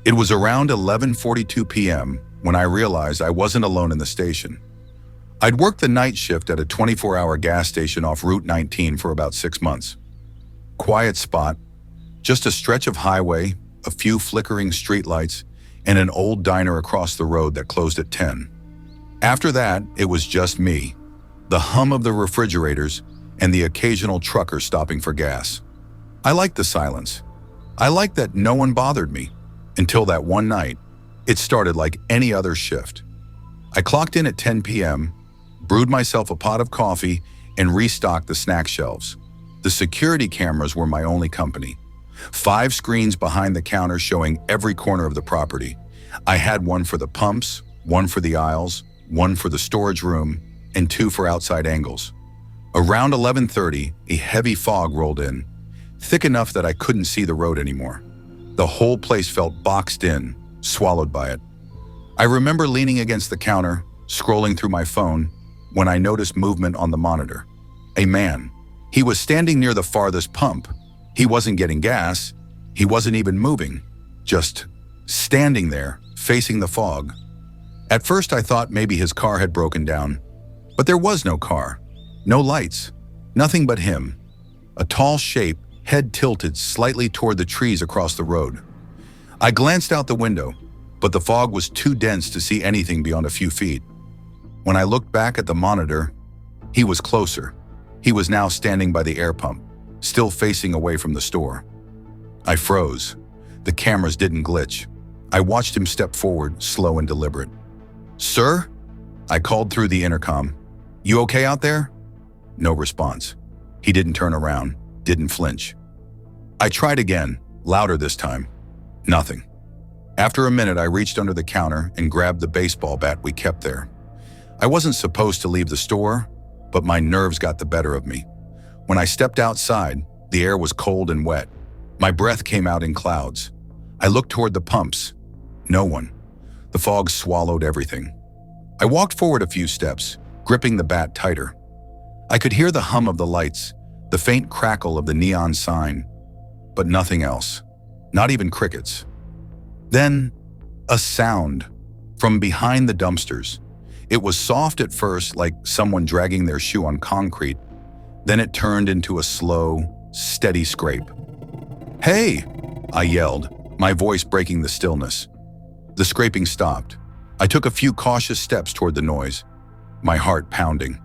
It was around 11:42 p.m. when I realized I wasn't alone in the station. I'd worked the night shift at a 24-hour gas station off Route 19 for about 6 months. Quiet spot, just a stretch of highway, a few flickering streetlights, and an old diner across the road that closed at 10. After that, it was just me, the hum of the refrigerators, and the occasional trucker stopping for gas. I liked the silence. I liked that no one bothered me. Until that one night, it started like any other shift. I clocked in at 10 p.m., brewed myself a pot of coffee, and restocked the snack shelves. The security cameras were my only company. 5 screens behind the counter showing every corner of the property. I had one for the pumps, one for the aisles, one for the storage room, and 2 for outside angles. Around 11:30, a heavy fog rolled in, thick enough that I couldn't see the road anymore. The whole place felt boxed in, swallowed by it. I remember leaning against the counter, scrolling through my phone, when I noticed movement on the monitor. A man. He was standing near the farthest pump. He wasn't getting gas. He wasn't even moving. Just standing there, facing the fog. At first I thought maybe his car had broken down. But there was no car. No lights. Nothing but him. A tall shape, head tilted slightly toward the trees across the road. I glanced out the window, but the fog was too dense to see anything beyond a few feet. When I looked back at the monitor, he was closer. He was now standing by the air pump, still facing away from the store. I froze. The cameras didn't glitch. I watched him step forward, slow and deliberate. "Sir?" I called through the intercom. "You okay out there?" No response. He didn't turn around, didn't flinch. I tried again, louder this time. Nothing. After a minute, I reached under the counter and grabbed the baseball bat we kept there. I wasn't supposed to leave the store, but my nerves got the better of me. When I stepped outside, the air was cold and wet. My breath came out in clouds. I looked toward the pumps. No one. The fog swallowed everything. I walked forward a few steps, gripping the bat tighter. I could hear the hum of the lights, the faint crackle of the neon sign, but nothing else. Not even crickets. Then, a sound from behind the dumpsters. It was soft at first, like someone dragging their shoe on concrete. Then it turned into a slow, steady scrape. "Hey!" I yelled, my voice breaking the stillness. The scraping stopped. I took a few cautious steps toward the noise, my heart pounding.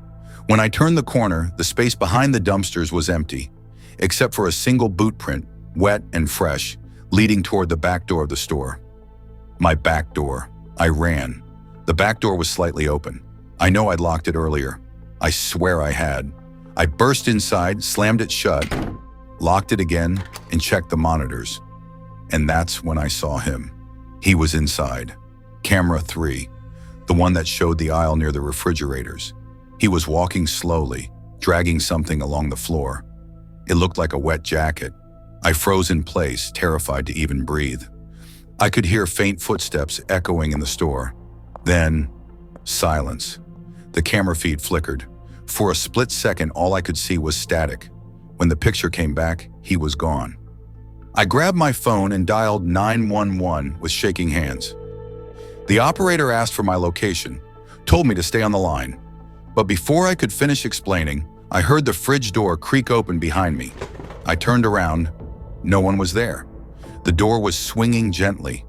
When I turned the corner, the space behind the dumpsters was empty, except for a single boot print, wet and fresh, leading toward the back door of the store. My back door. I ran. The back door was slightly open. I know I'd locked it earlier. I swear I had. I burst inside, slammed it shut, locked it again, and checked the monitors. And that's when I saw him. He was inside. Camera 3, the one that showed the aisle near the refrigerators. He was walking slowly, dragging something along the floor. It looked like a wet jacket. I froze in place, terrified to even breathe. I could hear faint footsteps echoing in the store. Then, silence. The camera feed flickered. For a split second, all I could see was static. When the picture came back, he was gone. I grabbed my phone and dialed 911 with shaking hands. The operator asked for my location, told me to stay on the line. But before I could finish explaining, I heard the fridge door creak open behind me. I turned around. No one was there. The door was swinging gently.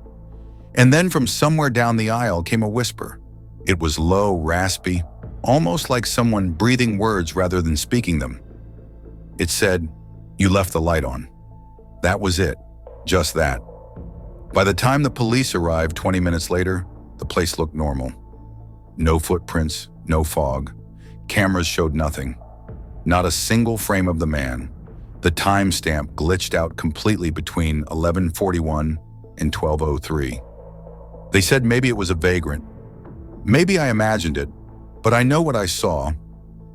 And then from somewhere down the aisle came a whisper. It was low, raspy, almost like someone breathing words rather than speaking them. It said, "You left the light on." That was it. Just that. By the time the police arrived 20 minutes later, the place looked normal. No footprints, no fog. Cameras showed nothing. Not a single frame of the man. The timestamp glitched out completely between 11:41 and 12:03. They said maybe it was a vagrant. Maybe I imagined it, but I know what I saw.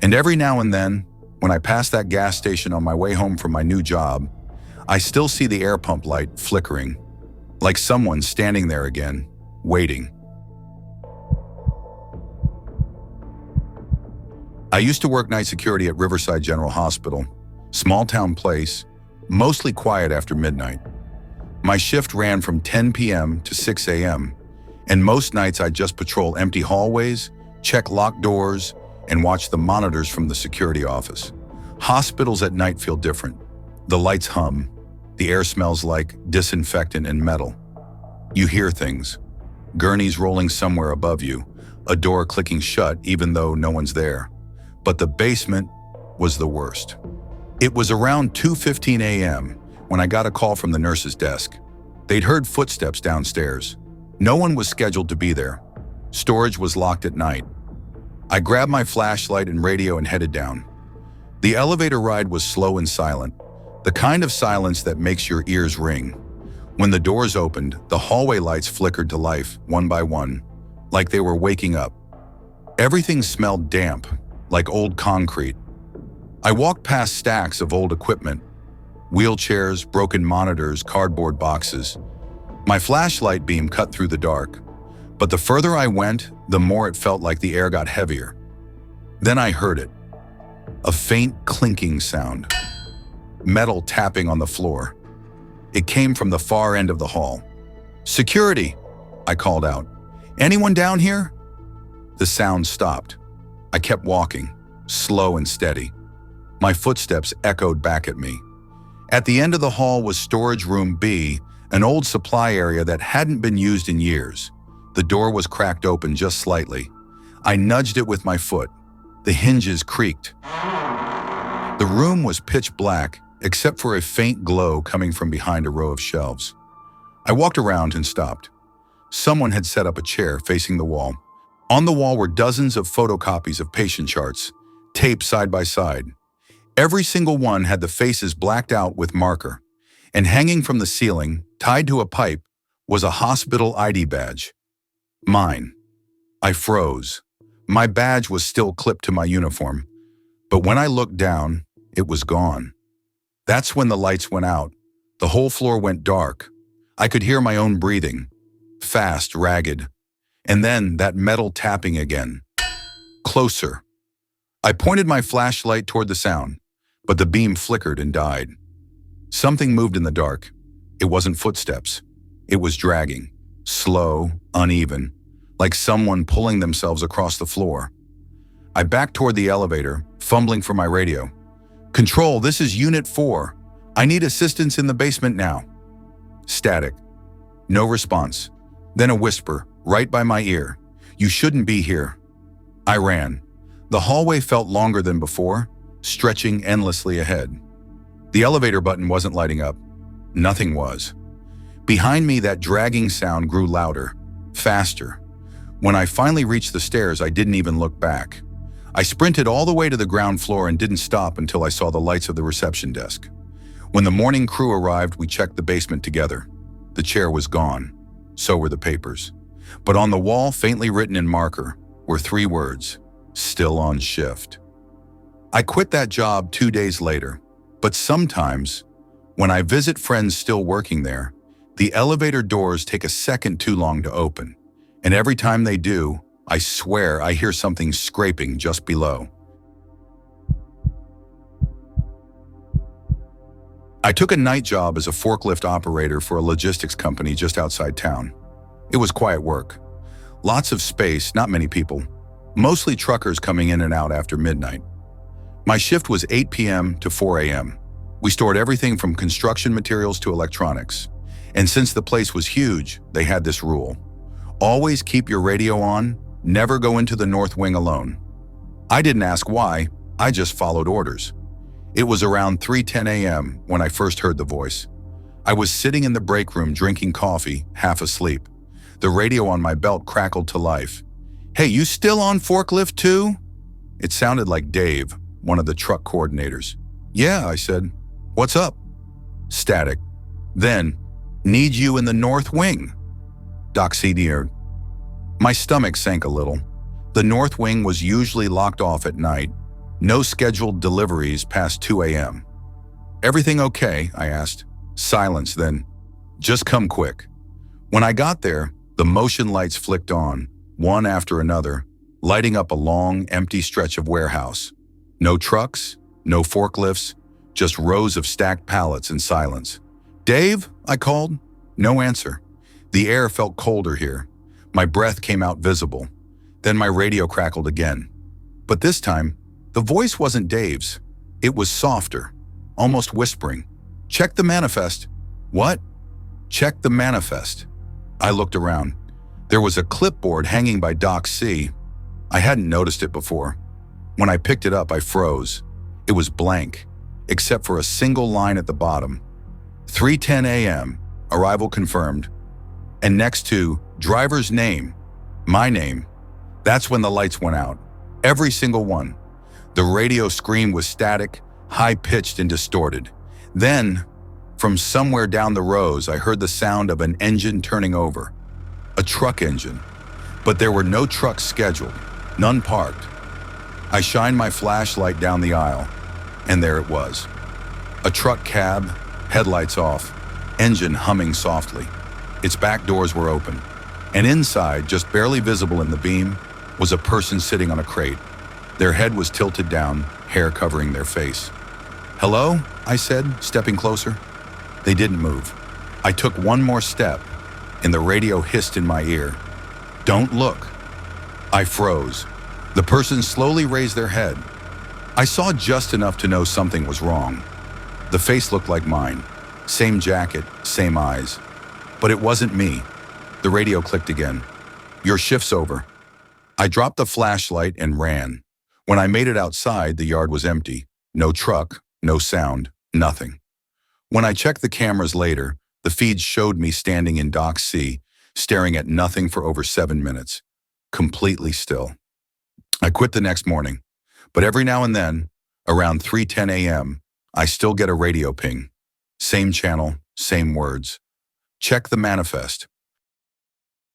And every now and then, when I pass that gas station on my way home from my new job, I still see the air pump light flickering, like someone standing there again, waiting. I used to work night security at Riverside General Hospital, small town place, mostly quiet after midnight. My shift ran from 10 p.m. to 6 a.m., and most nights I'd just patrol empty hallways, check locked doors, and watch the monitors from the security office. Hospitals at night feel different. The lights hum. The air smells like disinfectant and metal. You hear things. Gurneys rolling somewhere above you, a door clicking shut even though no one's there. But the basement was the worst. It was around 2:15 a.m. when I got a call from the nurse's desk. They'd heard footsteps downstairs. No one was scheduled to be there. Storage was locked at night. I grabbed my flashlight and radio and headed down. The elevator ride was slow and silent, the kind of silence that makes your ears ring. When the doors opened, the hallway lights flickered to life, one by one, like they were waking up. Everything smelled damp, like old concrete. I walked past stacks of old equipment, wheelchairs, broken monitors, cardboard boxes. My flashlight beam cut through the dark, but the further I went, the more it felt like the air got heavier. Then I heard it. A faint clinking sound. Metal tapping on the floor. It came from the far end of the hall. "Security!" I called out. "Anyone down here?" The sound stopped. I kept walking, slow and steady. My footsteps echoed back at me. At the end of the hall was Storage Room B, an old supply area that hadn't been used in years. The door was cracked open just slightly. I nudged it with my foot. The hinges creaked. The room was pitch black, except for a faint glow coming from behind a row of shelves. I walked around and stopped. Someone had set up a chair facing the wall. On the wall were dozens of photocopies of patient charts, taped side by side. Every single one had the faces blacked out with marker, and hanging from the ceiling, tied to a pipe, was a hospital ID badge. Mine. I froze. My badge was still clipped to my uniform, but when I looked down, it was gone. That's when the lights went out. The whole floor went dark. I could hear my own breathing, fast, ragged, and then that metal tapping again. Closer. I pointed my flashlight toward the sound, but the beam flickered and died. Something moved in the dark. It wasn't footsteps. It was dragging, slow, uneven, like someone pulling themselves across the floor. I backed toward the elevator, fumbling for my radio. "Control, this is Unit 4. I need assistance in the basement now." Static. No response. Then a whisper, right by my ear. "You shouldn't be here." I ran. The hallway felt longer than before, stretching endlessly ahead. The elevator button wasn't lighting up. Nothing was. Behind me, that dragging sound grew louder, faster. When I finally reached the stairs, I didn't even look back. I sprinted all the way to the ground floor and didn't stop until I saw the lights of the reception desk. When the morning crew arrived, we checked the basement together. The chair was gone. So were the papers. But on the wall, faintly written in marker, were 3 words: "Still on shift." I quit that job 2 days later, but sometimes, when I visit friends still working there, the elevator doors take a second too long to open, and every time they do, I swear I hear something scraping just below. I took a night job as a forklift operator for a logistics company just outside town. It was quiet work. Lots of space, not many people. Mostly truckers coming in and out after midnight. My shift was 8 p.m. to 4 a.m. We stored everything from construction materials to electronics. And since the place was huge, they had this rule: always keep your radio on, never go into the north wing alone. I didn't ask why, I just followed orders. It was around 3:10 a.m. when I first heard the voice. I was sitting in the break room drinking coffee, half asleep. The radio on my belt crackled to life. "Hey, you still on forklift too?" It sounded like Dave, one of the truck coordinators. "Yeah," I said. "What's up?" Static. Then, "Need you in the north wing." Doxedier. My stomach sank a little. The north wing was usually locked off at night. No scheduled deliveries past 2 a.m. "Everything okay?" I asked. Silence then. "Just come quick." When I got there, the motion lights flicked on, one after another, lighting up a long, empty stretch of warehouse. No trucks, no forklifts, just rows of stacked pallets and silence. "Dave?" I called. No answer. The air felt colder here. My breath came out visible. Then my radio crackled again. But this time, the voice wasn't Dave's. It was softer, almost whispering. Check the manifest. What? Check the manifest. I looked around. There was a clipboard hanging by Dock C. I hadn't noticed it before. When I picked it up, I froze. It was blank, except for a single line at the bottom. 3:10 a.m., arrival confirmed. And next to driver's name, my name. That's when the lights went out. Every single one. The radio scream was static, high-pitched and distorted. Then, from somewhere down the rows, I heard the sound of an engine turning over. A truck engine. But there were no trucks scheduled, none parked. I shined my flashlight down the aisle, and there it was. A truck cab, headlights off, engine humming softly. Its back doors were open, and inside, just barely visible in the beam, was a person sitting on a crate. Their head was tilted down, hair covering their face. "Hello?" I said, stepping closer. They didn't move. I took one more step, and the radio hissed in my ear. "Don't look." I froze. The person slowly raised their head. I saw just enough to know something was wrong. The face looked like mine. Same jacket, same eyes. But it wasn't me. The radio clicked again. "Your shift's over." I dropped the flashlight and ran. When I made it outside, the yard was empty. No truck, no sound, nothing. When I checked the cameras later, the feeds showed me standing in Dock C, staring at nothing for over 7 minutes. Completely still. I quit the next morning, but every now and then, around 3:10 a.m., I still get a radio ping. Same channel, same words. Check the manifest.